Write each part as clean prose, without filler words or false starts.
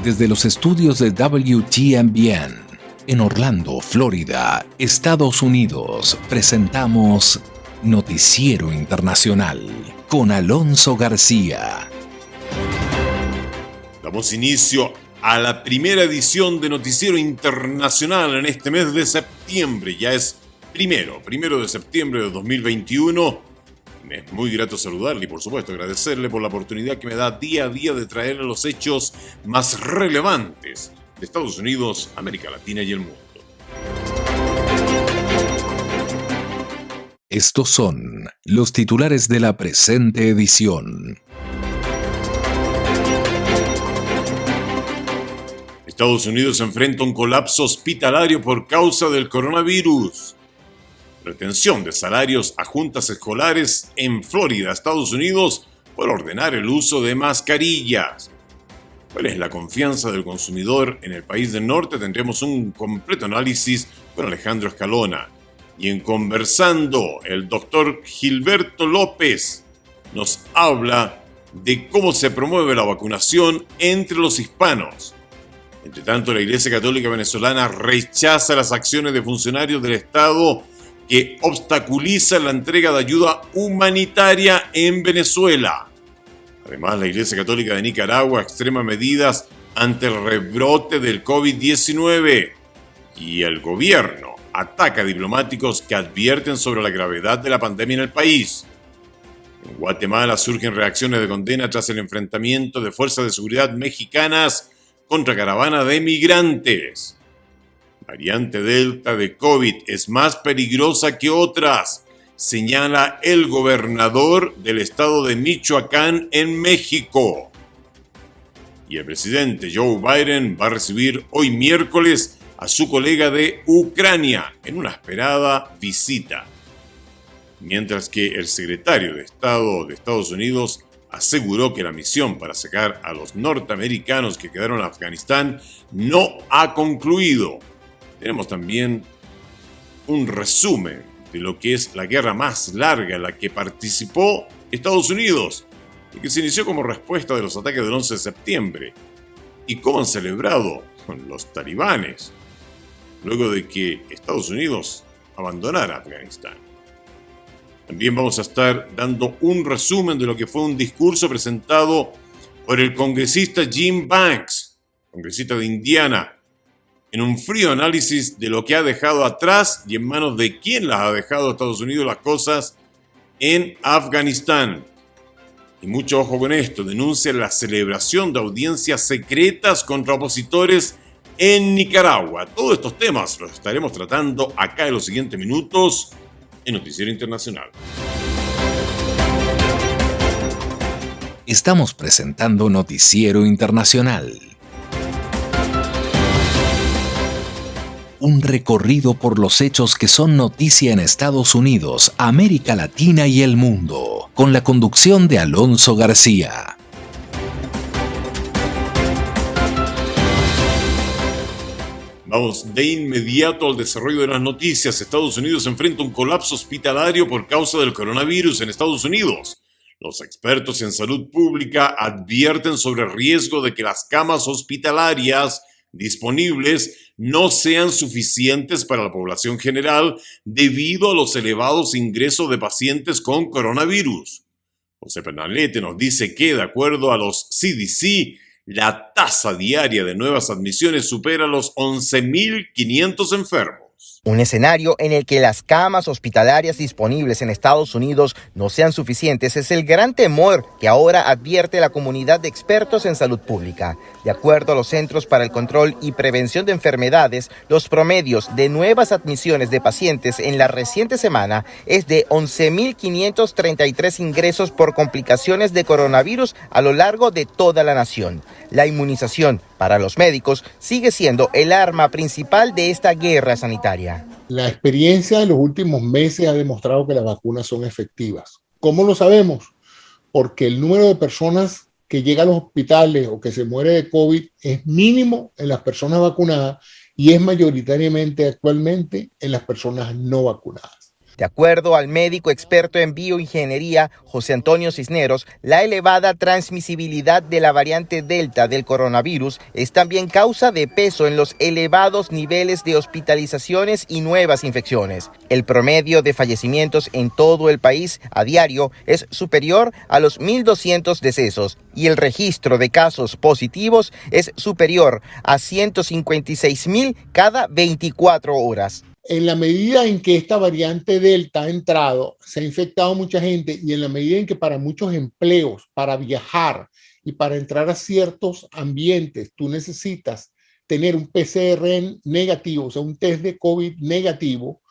Desde los estudios de WTMBN en Orlando, Florida, Estados Unidos, presentamos Noticiero Internacional con Alonso García. Damos inicio a la primera edición de Noticiero Internacional en este mes de septiembre. Ya es primero de septiembre de 2021. Me es muy grato saludarle y, por supuesto, agradecerle por la oportunidad que me da día a día de traerle los hechos más relevantes de Estados Unidos, América Latina y el mundo. Estos son los titulares de la presente edición. Estados Unidos enfrenta un colapso hospitalario por causa del coronavirus. Retención de salarios a juntas escolares en Florida, Estados Unidos, por ordenar el uso de mascarillas. ¿Cuál es la confianza del consumidor en el país del norte? Tendremos un completo análisis con Alejandro Escalona. Y en Conversando, el doctor Gilberto López nos habla de cómo se promueve la vacunación entre los hispanos. Entre tanto, la Iglesia Católica Venezolana rechaza las acciones de funcionarios del Estado que obstaculizan la entrega de ayuda humanitaria en Venezuela. Además, la Iglesia Católica de Nicaragua extrema medidas ante el rebrote del COVID-19 y el gobierno ataca a diplomáticos que advierten sobre la gravedad de la pandemia en el país. En Guatemala surgen reacciones de condena tras el enfrentamiento de fuerzas de seguridad mexicanas contra caravana de migrantes. Variante Delta de COVID es más peligrosa que otras, señala el gobernador del estado de Michoacán en México. Y el presidente Joe Biden va a recibir hoy miércoles a su colega de Ucrania en una esperada visita. Mientras que el secretario de Estado de Estados Unidos aseguró que la misión para sacar a los norteamericanos que quedaron en Afganistán no ha concluido. Tenemos también un resumen de lo que es la guerra más larga en la que participó Estados Unidos y que se inició como respuesta de los ataques del 11 de septiembre y cómo han celebrado los talibanes luego de que Estados Unidos abandonara Afganistán. También vamos a estar dando un resumen de lo que fue un discurso presentado por el congresista Jim Banks, congresista de Indiana, en un frío análisis de lo que ha dejado atrás y en manos de quién las ha dejado Estados Unidos las cosas en Afganistán. Y mucho ojo con esto, denuncia la celebración de audiencias secretas contra opositores en Nicaragua. Todos estos temas los estaremos tratando acá en los siguientes minutos en Noticiero Internacional. Estamos presentando Noticiero Internacional. Un recorrido por los hechos que son noticia en Estados Unidos, América Latina y el mundo, con la conducción de Alonso García. Vamos de inmediato al desarrollo de las noticias. Estados Unidos enfrenta un colapso hospitalario por causa del coronavirus en Estados Unidos. Los expertos en salud pública advierten sobre el riesgo de que las camas hospitalarias disponibles no sean suficientes para la población general debido a los elevados ingresos de pacientes con coronavirus. José Pernalete nos dice que, de acuerdo a los CDC, la tasa diaria de nuevas admisiones supera los 11.500 enfermos. Un escenario en el que las camas hospitalarias disponibles en Estados Unidos no sean suficientes es el gran temor que ahora advierte la comunidad de expertos en salud pública. De acuerdo a los Centros para el Control y Prevención de Enfermedades, los promedios de nuevas admisiones de pacientes en la reciente semana es de 11.533 ingresos por complicaciones de coronavirus a lo largo de toda la nación. La inmunización para los médicos sigue siendo el arma principal de esta guerra sanitaria. La experiencia de los últimos meses ha demostrado que las vacunas son efectivas. ¿Cómo lo sabemos? Porque el número de personas que llega a los hospitales o que se muere de COVID es mínimo en las personas vacunadas y es mayoritariamente actualmente en las personas no vacunadas. De acuerdo al médico experto en bioingeniería José Antonio Cisneros, la elevada transmisibilidad de la variante Delta del coronavirus es también causa de peso en los elevados niveles de hospitalizaciones y nuevas infecciones. El promedio de fallecimientos en todo el país a diario es superior a los 1.200 decesos y el registro de casos positivos es superior a 156.000 cada 24 horas. En la medida en que esta variante Delta ha entrado, se ha infectado mucha gente y en la medida en que para muchos empleos, para viajar y para entrar a ciertos ambientes, tú necesitas tener un PCR negativo, o sea, un test de COVID negativo,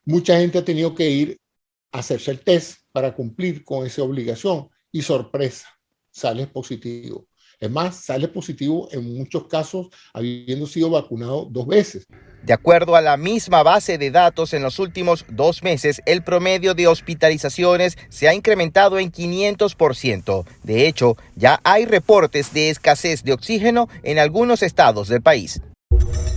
mucha gente ha tenido que ir a hacerse el test para cumplir con esa obligación y sorpresa, sales positivo. Es más, sale positivo en muchos casos habiendo sido vacunado 2 veces. De acuerdo a la misma base de datos, en los últimos 2 meses, el promedio de hospitalizaciones se ha incrementado en 500%. De hecho, ya hay reportes de escasez de oxígeno en algunos estados del país.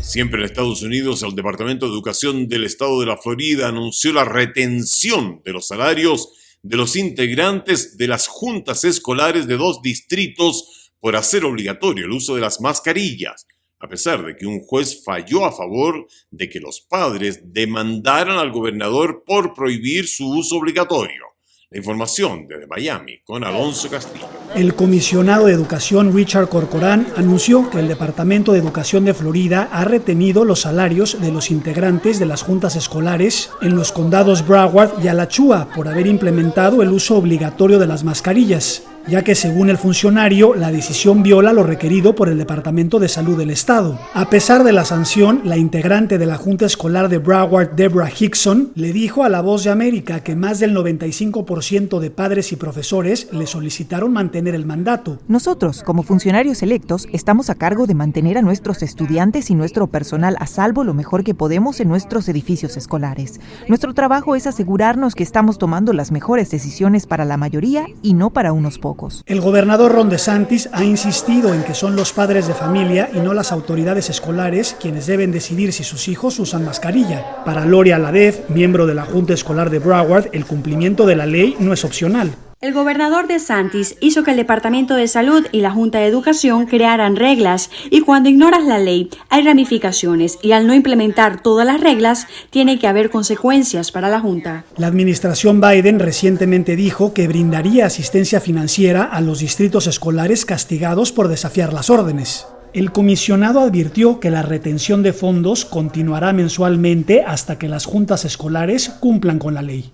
Siempre en Estados Unidos, el Departamento de Educación del Estado de la Florida anunció la retención de los salarios de los integrantes de las juntas escolares de 2 distritos por hacer obligatorio el uso de las mascarillas, a pesar de que un juez falló a favor de que los padres demandaran al gobernador por prohibir su uso obligatorio. La información desde Miami con Alonso Castillo. El comisionado de Educación Richard Corcoran anunció que el Departamento de Educación de Florida ha retenido los salarios de los integrantes de las juntas escolares en los condados Broward y Alachua por haber implementado el uso obligatorio de las mascarillas, ya que según el funcionario, la decisión viola lo requerido por el Departamento de Salud del Estado. A pesar de la sanción, la integrante de la Junta Escolar de Broward, Deborah Hickson, le dijo a La Voz de América que más del 95% de padres y profesores le solicitaron mantener el mandato. Nosotros, como funcionarios electos, estamos a cargo de mantener a nuestros estudiantes y nuestro personal a salvo lo mejor que podemos en nuestros edificios escolares. Nuestro trabajo es asegurarnos que estamos tomando las mejores decisiones para la mayoría y no para unos pocos. El gobernador Ron DeSantis ha insistido en que son los padres de familia y no las autoridades escolares quienes deben decidir si sus hijos usan mascarilla. Para Lori Aladez, miembro de la Junta Escolar de Broward, el cumplimiento de la ley no es opcional. El gobernador DeSantis hizo que el Departamento de Salud y la Junta de Educación crearan reglas y cuando ignoras la ley hay ramificaciones y al no implementar todas las reglas tiene que haber consecuencias para la Junta. La administración Biden recientemente dijo que brindaría asistencia financiera a los distritos escolares castigados por desafiar las órdenes. El comisionado advirtió que la retención de fondos continuará mensualmente hasta que las juntas escolares cumplan con la ley.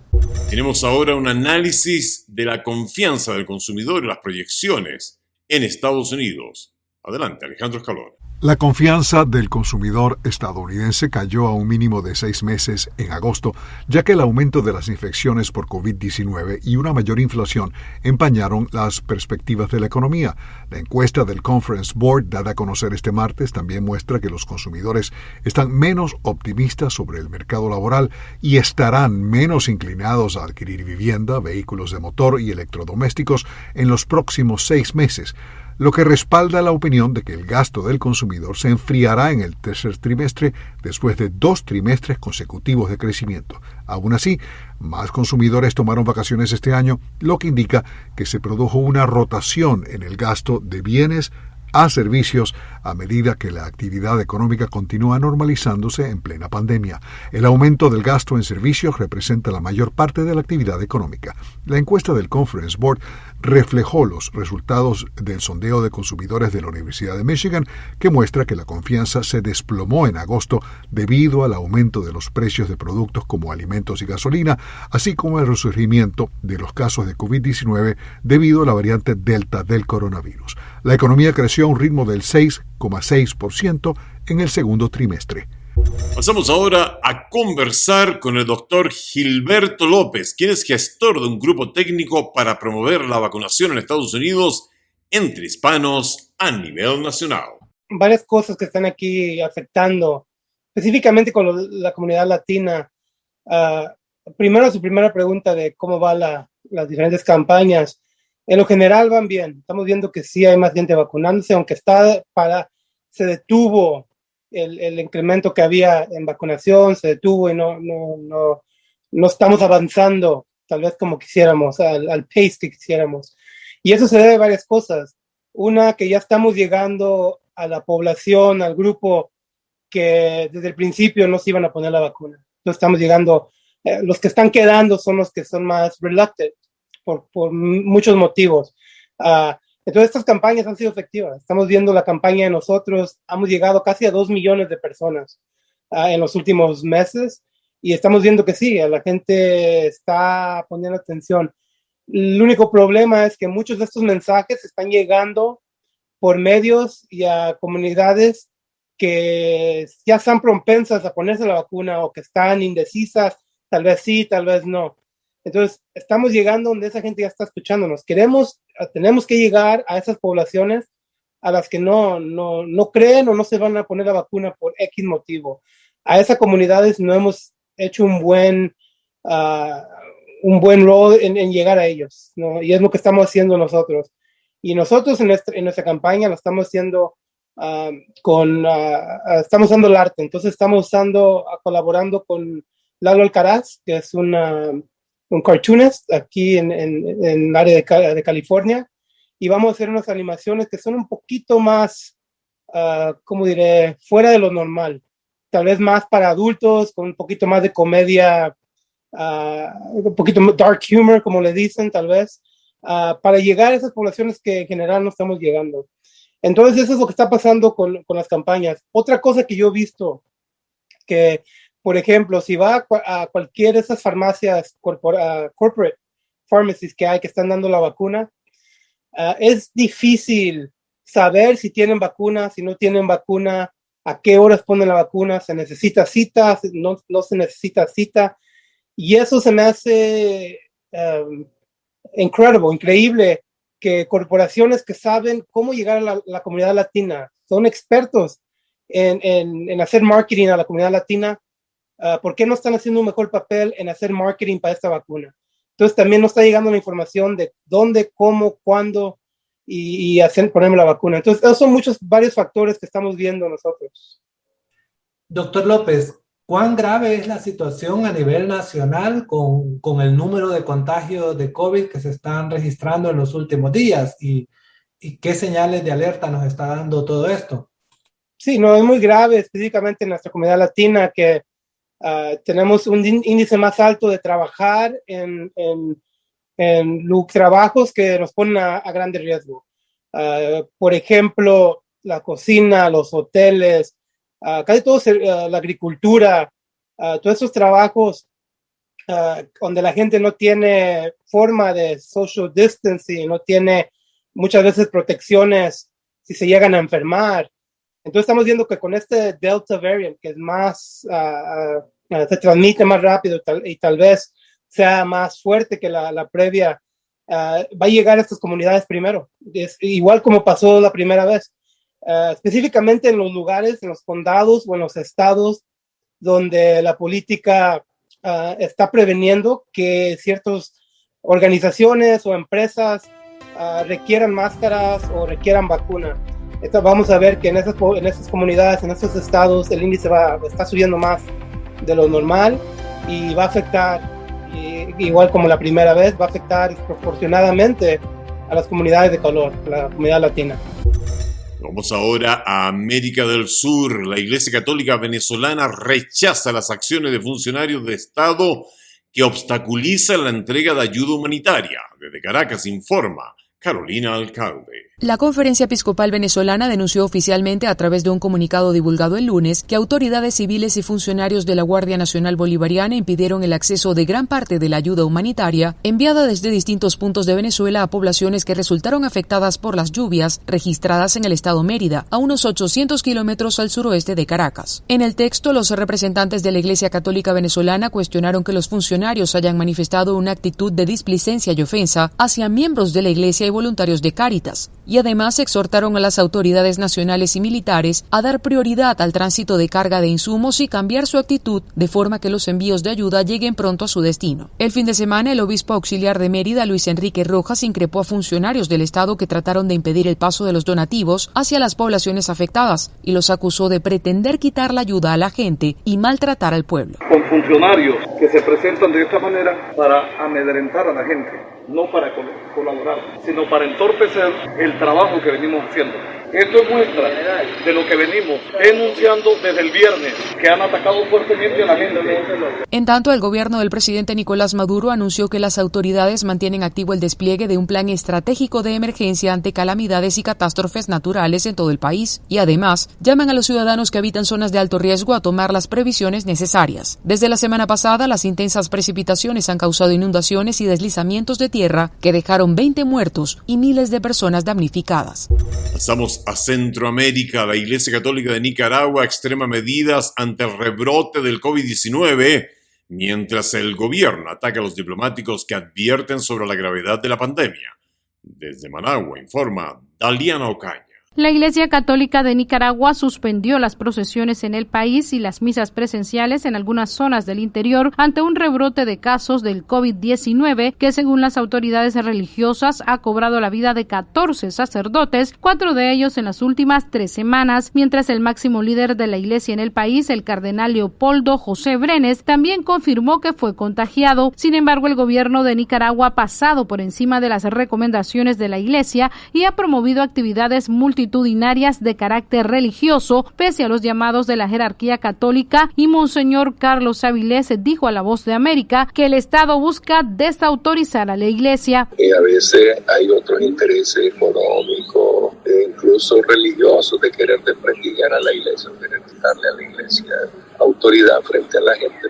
Tenemos ahora un análisis de la confianza del consumidor y las proyecciones en Estados Unidos. Adelante, Alejandro Escalón. La confianza del consumidor estadounidense cayó a un mínimo de 6 meses en agosto, ya que el aumento de las infecciones por COVID-19 y una mayor inflación empañaron las perspectivas de la economía. La encuesta del Conference Board, dada a conocer este martes, también muestra que los consumidores están menos optimistas sobre el mercado laboral y estarán menos inclinados a adquirir vivienda, vehículos de motor y electrodomésticos en los próximos 6 meses. Lo que respalda la opinión de que el gasto del consumidor se enfriará en el tercer trimestre después de 2 trimestres consecutivos de crecimiento. Aún así, más consumidores tomaron vacaciones este año, lo que indica que se produjo una rotación en el gasto de bienes a servicios a medida que la actividad económica continúa normalizándose en plena pandemia. El aumento del gasto en servicios representa la mayor parte de la actividad económica. La encuesta del Conference Board reflejó los resultados del sondeo de consumidores de la Universidad de Michigan, que muestra que la confianza se desplomó en agosto debido al aumento de los precios de productos como alimentos y gasolina, así como el resurgimiento de los casos de COVID-19 debido a la variante Delta del coronavirus. La economía creció a un ritmo del 6,6% en el segundo trimestre. Pasamos ahora a conversar con el doctor Gilberto López, quien es gestor de un grupo técnico para promover la vacunación en Estados Unidos entre hispanos a nivel nacional. Varias cosas que están aquí afectando, específicamente con la comunidad latina. Primero, su primera pregunta de cómo van las diferentes campañas. En lo general van bien. Estamos viendo que sí hay más gente vacunándose, aunque se detuvo el incremento que había en vacunación, se detuvo y no no estamos avanzando tal vez como quisiéramos, al pace que quisiéramos. Y eso se debe a varias cosas. Una, que ya estamos llegando a la población, al grupo que desde el principio no se iban a poner la vacuna. Entonces estamos llegando, los que están quedando son los que son más reluctant por muchos motivos. Entonces estas campañas han sido efectivas. Estamos viendo la campaña de nosotros, hemos llegado casi a 2 millones de personas en los últimos meses y estamos viendo que sí, la gente está poniendo atención. El único problema es que muchos de estos mensajes están llegando por medios y a comunidades que ya están propensas a ponerse la vacuna o que están indecisas, tal vez sí, tal vez no. Entonces, estamos llegando donde esa gente ya está escuchándonos. Tenemos que llegar a esas poblaciones a las que no creen o no se van a poner la vacuna por X motivo. A esas comunidades no hemos hecho un buen rol en llegar a ellos, ¿no? Y es lo que estamos haciendo nosotros. Y nosotros en nuestra campaña lo estamos haciendo estamos usando el arte. Entonces estamos colaborando con Lalo Alcaraz, que es un cartoonist aquí en el área de California, y vamos a hacer unas animaciones que son un poquito más, ¿cómo diré?, fuera de lo normal, tal vez más para adultos, con un poquito más de comedia, un poquito dark humor, como le dicen, tal vez, para llegar a esas poblaciones que en general no estamos llegando. Entonces eso es lo que está pasando con las campañas. Otra cosa que yo he visto, que por ejemplo, si va a cualquiera de esas farmacias corporate pharmacies que hay que están dando la vacuna, es difícil saber si tienen vacuna, si no tienen vacuna, a qué horas ponen la vacuna, se necesita cita, no se necesita cita, y eso se me hace increíble, que corporaciones que saben cómo llegar a la comunidad latina, son expertos en hacer marketing a la comunidad latina, ¿por qué no están haciendo un mejor papel en hacer marketing para esta vacuna? Entonces también no está llegando la información de dónde, cómo, cuándo y ponerme la vacuna. Entonces esos son varios factores que estamos viendo nosotros. Doctor López, ¿cuán grave es la situación a nivel nacional con el número de contagios de COVID que se están registrando en los últimos días? ¿Y qué señales de alerta nos está dando todo esto? Sí, no, es muy grave, específicamente en nuestra comunidad latina, que tenemos un índice más alto de trabajar en trabajos que nos ponen a grande riesgo. Por ejemplo, la cocina, los hoteles, casi todo, la agricultura, todos esos trabajos donde la gente no tiene forma de social distancing, no tiene muchas veces protecciones si se llegan a enfermar. Entonces estamos viendo que con este Delta variant, que es más, se transmite más rápido y tal vez sea más fuerte que la previa, va a llegar a estas comunidades primero. Es igual como pasó la primera vez. Específicamente en los lugares, en los condados o en los estados donde la política está preveniendo que ciertas organizaciones o empresas requieran máscaras o requieran vacuna. Vamos a ver que en esas comunidades, en esos estados, el índice está subiendo más de lo normal y va a afectar, igual como la primera vez, va a afectar proporcionadamente a las comunidades de color, a la comunidad latina. Vamos ahora a América del Sur. La Iglesia Católica Venezolana rechaza las acciones de funcionarios de Estado que obstaculizan la entrega de ayuda humanitaria. Desde Caracas informa Carolina Alcalde. La Conferencia Episcopal Venezolana denunció oficialmente a través de un comunicado divulgado el lunes que autoridades civiles y funcionarios de la Guardia Nacional Bolivariana impidieron el acceso de gran parte de la ayuda humanitaria enviada desde distintos puntos de Venezuela a poblaciones que resultaron afectadas por las lluvias registradas en el estado Mérida, a unos 800 kilómetros al suroeste de Caracas. En el texto, los representantes de la Iglesia Católica Venezolana cuestionaron que los funcionarios hayan manifestado una actitud de displicencia y ofensa hacia miembros de la Iglesia y voluntarios de Cáritas, y además exhortaron a las autoridades nacionales y militares a dar prioridad al tránsito de carga de insumos y cambiar su actitud de forma que los envíos de ayuda lleguen pronto a su destino. El fin de semana, el obispo auxiliar de Mérida, Luis Enrique Rojas, increpó a funcionarios del Estado que trataron de impedir el paso de los donativos hacia las poblaciones afectadas y los acusó de pretender quitar la ayuda a la gente y maltratar al pueblo. Con funcionarios que se presentan de esta manera para amedrentar a la gente, no para colaborar, sino para entorpecer el trabajo que venimos haciendo. Esto es muestra de lo que venimos denunciando desde el viernes, que han atacado fuertemente a la gente. En tanto, el gobierno del presidente Nicolás Maduro anunció que las autoridades mantienen activo el despliegue de un plan estratégico de emergencia ante calamidades y catástrofes naturales en todo el país, y además llaman a los ciudadanos que habitan zonas de alto riesgo a tomar las previsiones necesarias. Desde la semana pasada, las intensas precipitaciones han causado inundaciones y deslizamientos de tierra que dejaron 20 muertos y miles de personas damnificadas. Pasamos a Centroamérica. La Iglesia Católica de Nicaragua extrema medidas ante el rebrote del COVID-19, mientras el gobierno ataca a los diplomáticos que advierten sobre la gravedad de la pandemia. Desde Managua informa Daliana Ocaña. La Iglesia Católica de Nicaragua suspendió las procesiones en el país y las misas presenciales en algunas zonas del interior ante un rebrote de casos del COVID-19 que, según las autoridades religiosas, ha cobrado la vida de 14 sacerdotes, 4 de ellos en las últimas 3 semanas, mientras el máximo líder de la Iglesia en el país, el cardenal Leopoldo José Brenes, también confirmó que fue contagiado. Sin embargo, el gobierno de Nicaragua ha pasado por encima de las recomendaciones de la Iglesia y ha promovido actividades multitudinarias de carácter religioso, pese a los llamados de la jerarquía católica, y Monseñor Carlos Avilés dijo a La Voz de América que el Estado busca desautorizar a la Iglesia. Y a veces hay otros intereses económicos, incluso religiosos, de querer desprestigiar a la Iglesia, de querer quitarle a la Iglesia autoridad frente a la gente.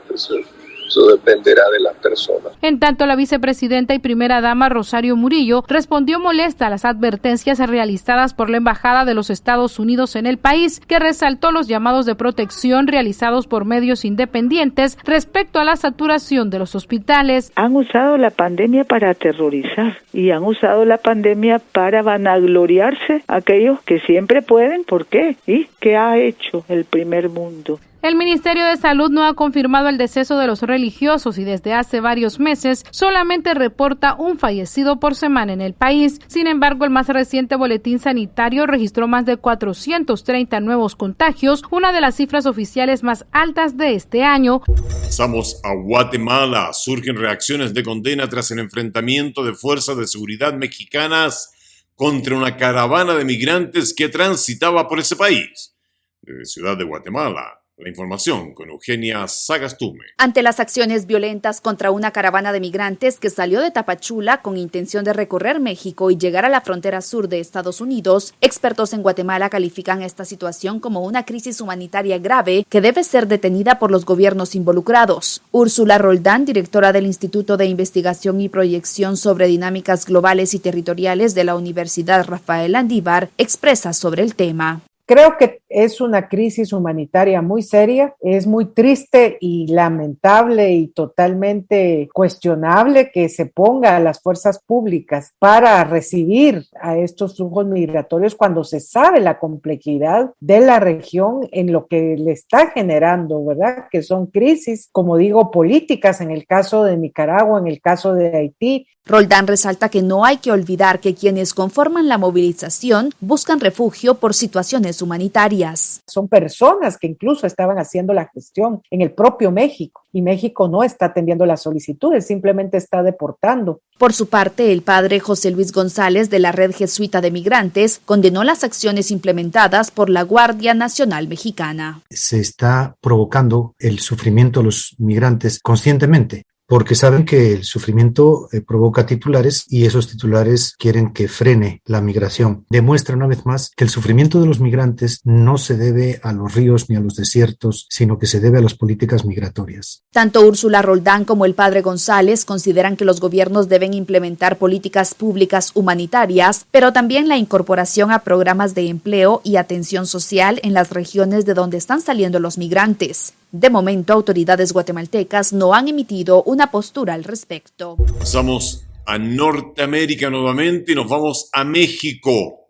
Eso dependerá de las personas. En tanto, la vicepresidenta y primera dama Rosario Murillo respondió molesta a las advertencias realizadas por la Embajada de los Estados Unidos en el país, que resaltó los llamados de protección realizados por medios independientes respecto a la saturación de los hospitales. Han usado la pandemia para aterrorizar y han usado la pandemia para vanagloriarse aquellos que siempre pueden. ¿Por qué? ¿Y qué ha hecho el primer mundo? El Ministerio de Salud no ha confirmado el deceso de los religiosos y desde hace varios meses solamente reporta un fallecido por semana en el país. Sin embargo, el más reciente boletín sanitario registró más de 430 nuevos contagios, una de las cifras oficiales más altas de este año. Pasamos a Guatemala. Surgen reacciones de condena tras el enfrentamiento de fuerzas de seguridad mexicanas contra una caravana de migrantes que transitaba por ese país. Desde Ciudad de Guatemala, la información con Eugenia Sagastume. Ante las acciones violentas contra una caravana de migrantes que salió de Tapachula con intención de recorrer México y llegar a la frontera sur de Estados Unidos, expertos en Guatemala califican esta situación como una crisis humanitaria grave que debe ser detenida por los gobiernos involucrados. Úrsula Roldán, directora del Instituto de Investigación y Proyección sobre Dinámicas Globales y Territoriales de la Universidad Rafael Landívar, expresa sobre el tema. Creo que es una crisis humanitaria muy seria, es muy triste y lamentable y totalmente cuestionable que se ponga a las fuerzas públicas para recibir a estos flujos migratorios cuando se sabe la complejidad de la región en lo que le está generando, ¿verdad? Que son crisis, como digo, políticas en el caso de Nicaragua, en el caso de Haití. Roldán resalta que no hay que olvidar que quienes conforman la movilización buscan refugio por situaciones humanitarias. Son personas que incluso estaban haciendo la gestión en el propio México y México no está atendiendo las solicitudes, simplemente está deportando. Por su parte, el padre José Luis González de la Red Jesuita de Migrantes condenó las acciones implementadas por la Guardia Nacional Mexicana. Se está provocando el sufrimiento de los migrantes conscientemente, porque saben que el sufrimiento provoca titulares y esos titulares quieren que frene la migración. Demuestra una vez más que el sufrimiento de los migrantes no se debe a los ríos ni a los desiertos, sino que se debe a las políticas migratorias. Tanto Úrsula Roldán como el padre González consideran que los gobiernos deben implementar políticas públicas humanitarias, pero también la incorporación a programas de empleo y atención social en las regiones de donde están saliendo los migrantes. De momento, autoridades guatemaltecas no han emitido una postura al respecto. Pasamos a Norteamérica nuevamente y nos vamos a México.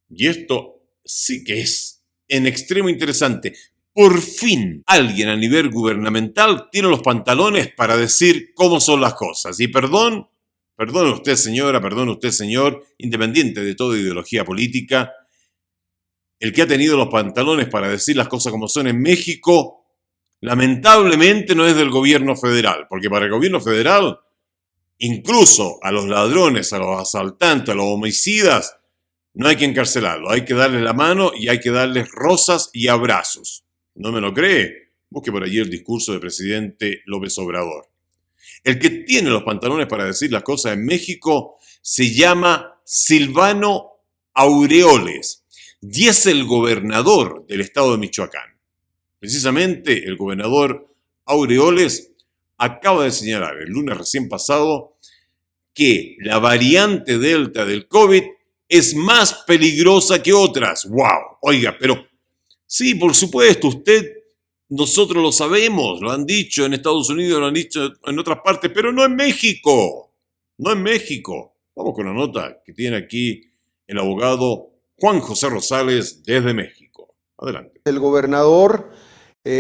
Y esto sí que es en extremo interesante. Por fin, alguien a nivel gubernamental tiene los pantalones para decir cómo son las cosas. Y perdone usted señora, perdone usted señor, independiente de toda ideología política, el que ha tenido los pantalones para decir las cosas como son en México, lamentablemente no es del gobierno federal, porque para el gobierno federal, incluso a los ladrones, a los asaltantes, a los homicidas, no hay que encarcelarlos, hay que darles la mano y hay que darles rosas y abrazos. ¿No me lo cree? Busque por allí el discurso del presidente López Obrador. El que tiene los pantalones para decir las cosas en México se llama Silvano Aureoles y es el gobernador del estado de Michoacán. Precisamente el gobernador Aureoles acaba de señalar el lunes recién pasado que la variante Delta del COVID es más peligrosa que otras. ¡Wow! Oiga, pero sí, por supuesto, nosotros lo sabemos, lo han dicho en Estados Unidos, lo han dicho en otras partes, pero no en México. No en México. Vamos con la nota que tiene aquí el abogado Juan José Rosales desde México. Adelante. El gobernador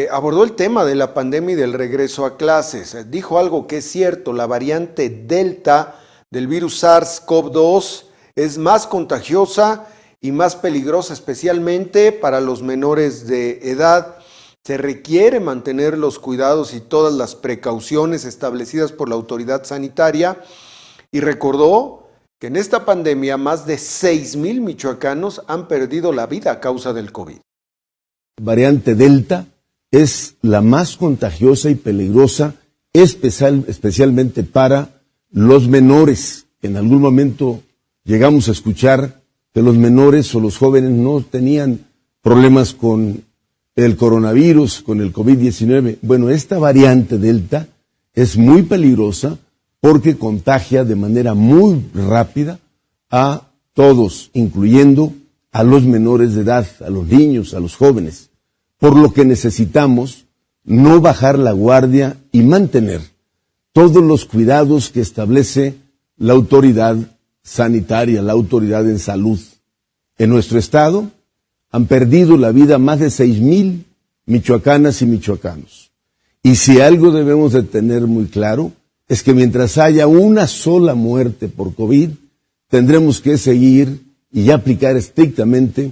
abordó el tema de la pandemia y del regreso a clases. Dijo algo que es cierto, la variante Delta del virus SARS-CoV-2 es más contagiosa y más peligrosa, especialmente para los menores de edad. Se requiere mantener los cuidados y todas las precauciones establecidas por la autoridad sanitaria y recordó que en esta pandemia más de 6,000 michoacanos han perdido la vida a causa del COVID. Variante Delta es la más contagiosa y peligrosa, especialmente para los menores. En algún momento llegamos a escuchar que los menores o los jóvenes no tenían problemas con el coronavirus, con el COVID-19. Bueno, esta variante Delta es muy peligrosa porque contagia de manera muy rápida a todos, incluyendo a los menores de edad, a los niños, a los jóvenes. Por lo que necesitamos no bajar la guardia y mantener todos los cuidados que establece la autoridad sanitaria, la autoridad en salud. En nuestro estado han perdido la vida más de 6,000 michoacanas y michoacanos. Y si algo debemos de tener muy claro, es que mientras haya una sola muerte por COVID, tendremos que seguir y aplicar estrictamente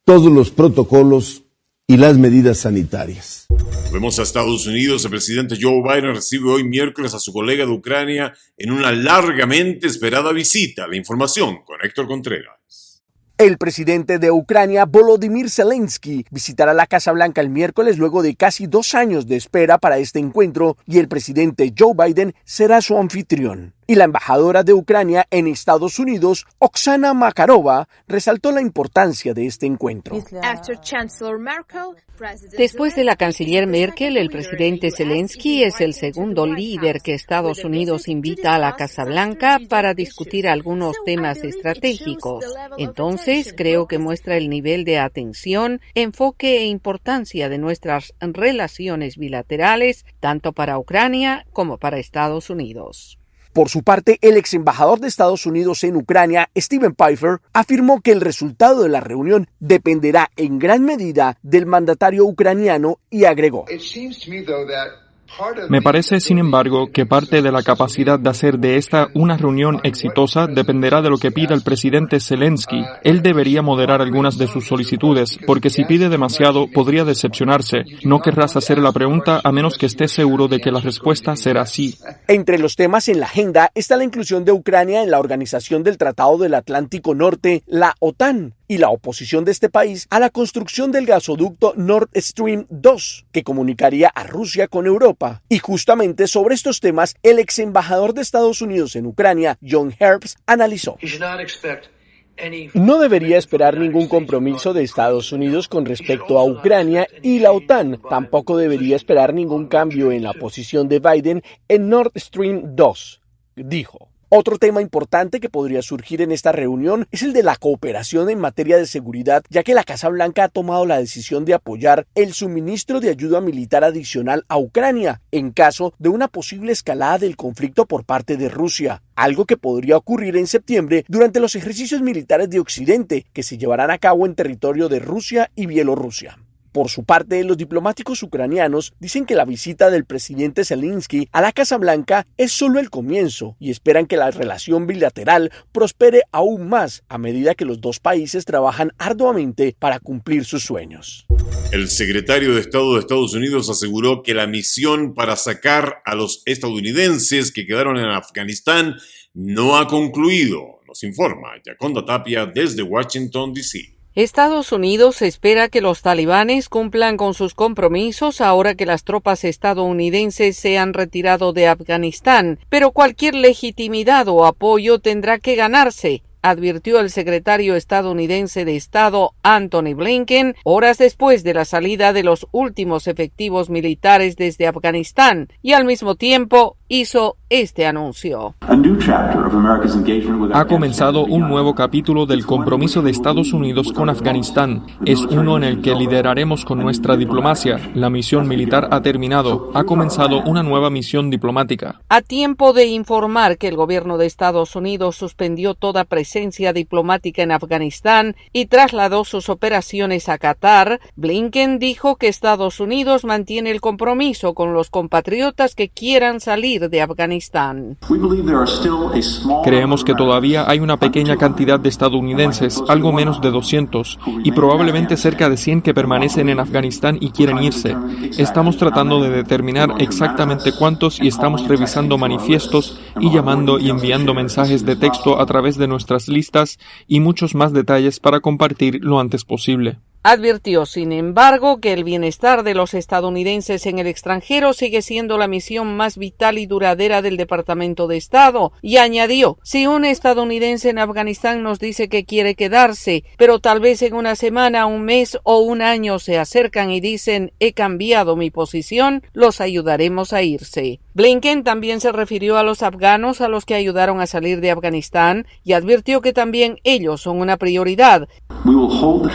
todos los protocolos y las medidas sanitarias. Vemos a Estados Unidos. El presidente Joe Biden recibe hoy miércoles a su colega de Ucrania en una largamente esperada visita. La información con Héctor Contreras. El presidente de Ucrania, Volodymyr Zelensky, visitará la Casa Blanca el miércoles luego de casi 2 años de espera para este encuentro y el presidente Joe Biden será su anfitrión. Y la embajadora de Ucrania en Estados Unidos, Oksana Makarova, resaltó la importancia de este encuentro. Después de la canciller Merkel, el presidente Zelensky es el segundo líder que Estados Unidos invita a la Casa Blanca para discutir algunos temas estratégicos. Entonces, creo que muestra el nivel de atención, enfoque e importancia de nuestras relaciones bilaterales, tanto para Ucrania como para Estados Unidos. Por su parte, el ex embajador de Estados Unidos en Ucrania, Stephen Pfeiffer, afirmó que el resultado de la reunión dependerá en gran medida del mandatario ucraniano y agregó: Me parece, sin embargo, que parte de la capacidad de hacer de esta una reunión exitosa dependerá de lo que pida el presidente Zelensky. Él debería moderar algunas de sus solicitudes, porque si pide demasiado podría decepcionarse. No querrás hacer la pregunta a menos que estés seguro de que la respuesta será sí. Entre los temas en la agenda está la inclusión de Ucrania en la Organización del Tratado del Atlántico Norte, la OTAN, y la oposición de este país a la construcción del gasoducto Nord Stream 2, que comunicaría a Rusia con Europa. Y justamente sobre estos temas, el ex embajador de Estados Unidos en Ucrania, John Herbst, analizó: no debería esperar ningún compromiso de Estados Unidos con respecto a Ucrania y la OTAN. Tampoco debería esperar ningún cambio en la posición de Biden en Nord Stream 2, dijo. Otro tema importante que podría surgir en esta reunión es el de la cooperación en materia de seguridad, ya que la Casa Blanca ha tomado la decisión de apoyar el suministro de ayuda militar adicional a Ucrania en caso de una posible escalada del conflicto por parte de Rusia, algo que podría ocurrir en septiembre durante los ejercicios militares de Occidente que se llevarán a cabo en territorio de Rusia y Bielorrusia. Por su parte, los diplomáticos ucranianos dicen que la visita del presidente Zelensky a la Casa Blanca es solo el comienzo y esperan que la relación bilateral prospere aún más a medida que los dos países trabajan arduamente para cumplir sus sueños. El secretario de Estado de Estados Unidos aseguró que la misión para sacar a los estadounidenses que quedaron en Afganistán no ha concluido. Nos informa Yaconda Tapia desde Washington, D.C. Estados Unidos espera que los talibanes cumplan con sus compromisos ahora que las tropas estadounidenses se han retirado de Afganistán, pero cualquier legitimidad o apoyo tendrá que ganarse, advirtió el secretario estadounidense de Estado Antony Blinken horas después de la salida de los últimos efectivos militares desde Afganistán, y al mismo tiempo hizo este anuncio. Ha comenzado un nuevo capítulo del compromiso de Estados Unidos con Afganistán. Es uno en el que lideraremos con nuestra diplomacia. La misión militar ha terminado. Ha comenzado una nueva misión diplomática. A tiempo de informar que el gobierno de Estados Unidos suspendió toda presencia diplomática en Afganistán y trasladó sus operaciones a Qatar, Blinken dijo que Estados Unidos mantiene el compromiso con los compatriotas que quieran salir de Afganistán. Creemos que todavía hay una pequeña cantidad de estadounidenses, algo menos de 200, y probablemente cerca de 100 que permanecen en Afganistán y quieren irse. Estamos tratando de determinar exactamente cuántos y estamos revisando manifiestos y llamando y enviando mensajes de texto a través de nuestras listas y muchos más detalles para compartir lo antes posible. Advirtió, sin embargo, que el bienestar de los estadounidenses en el extranjero sigue siendo la misión más vital y duradera del Departamento de Estado, y añadió, si un estadounidense en Afganistán nos dice que quiere quedarse, pero tal vez en una semana, un mes o un año se acercan y dicen he cambiado mi posición, los ayudaremos a irse. Blinken también se refirió a los afganos a los que ayudaron a salir de Afganistán y advirtió que también ellos son una prioridad.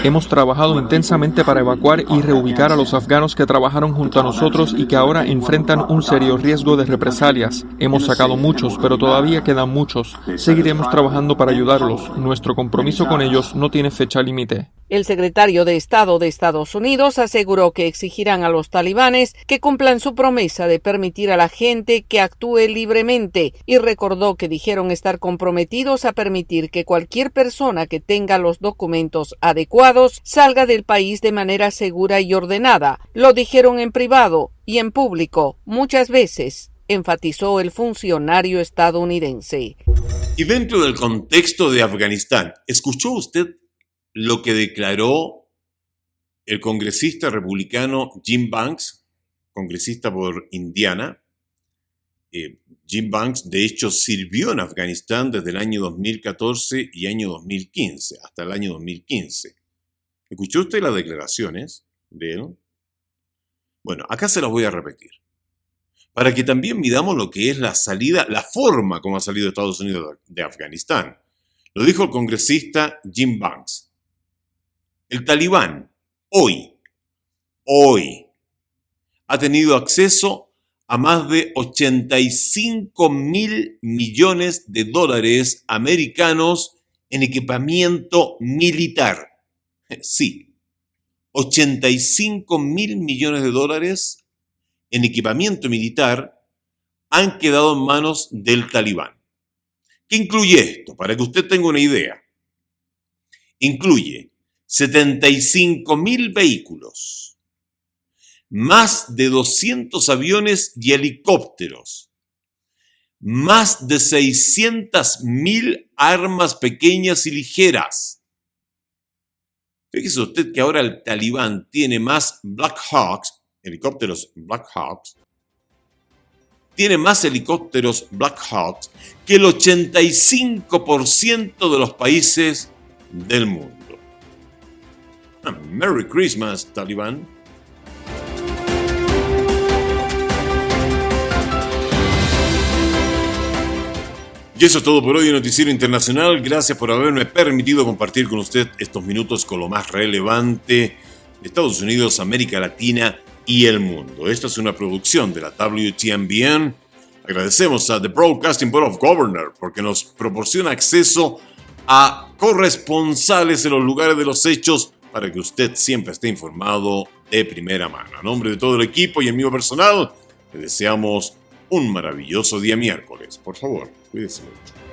Hemos trabajado intensamente para evacuar y reubicar a los afganos que trabajaron junto a nosotros y que ahora enfrentan un serio riesgo de represalias. Hemos sacado muchos, pero todavía quedan muchos. Seguiremos trabajando para ayudarlos. Nuestro compromiso con ellos no tiene fecha límite. El secretario de Estado de Estados Unidos aseguró que exigirán a los talibanes que cumplan su promesa de permitir a la gente que actúe libremente y recordó que dijeron estar comprometidos a permitir que cualquier persona que tenga los documentos adecuados salga del país de manera segura y ordenada. Lo dijeron en privado y en público muchas veces, enfatizó el funcionario estadounidense. Y dentro del contexto de Afganistán, ¿escuchó usted lo que declaró el congresista republicano Jim Banks, congresista por Indiana? Jim Banks, de hecho, sirvió en Afganistán desde el año 2014 y año 2015, hasta el año 2015. ¿Escuchó usted las declaraciones de él? Bueno, acá se las voy a repetir, para que también midamos lo que es la salida, la forma como ha salido Estados Unidos de Afganistán. Lo dijo el congresista Jim Banks. El talibán hoy, ha tenido acceso a más de 85.000 millones de dólares americanos en equipamiento militar. Sí, 85.000 millones de dólares en equipamiento militar han quedado en manos del talibán. ¿Qué incluye esto? Para que usted tenga una idea. Incluye 75.000 vehículos, más de 200 aviones y helicópteros, más de 600.000 armas pequeñas y ligeras. Fíjese usted que ahora el talibán tiene más Black Hawks, helicópteros Black Hawks, tiene más helicópteros Black Hawks que el 85% de los países del mundo. Merry Christmas, Talibán. Y eso es todo por hoy en Noticiero Internacional. Gracias por haberme permitido compartir con usted estos minutos con lo más relevante de Estados Unidos, América Latina y el mundo. Esta es una producción de la WTMBN. Agradecemos a The Broadcasting Board of Governors porque nos proporciona acceso a corresponsales en los lugares de los hechos para que usted siempre esté informado de primera mano. A nombre de todo el equipo y amigo personal, le deseamos un maravilloso día miércoles. Por favor, cuídese mucho.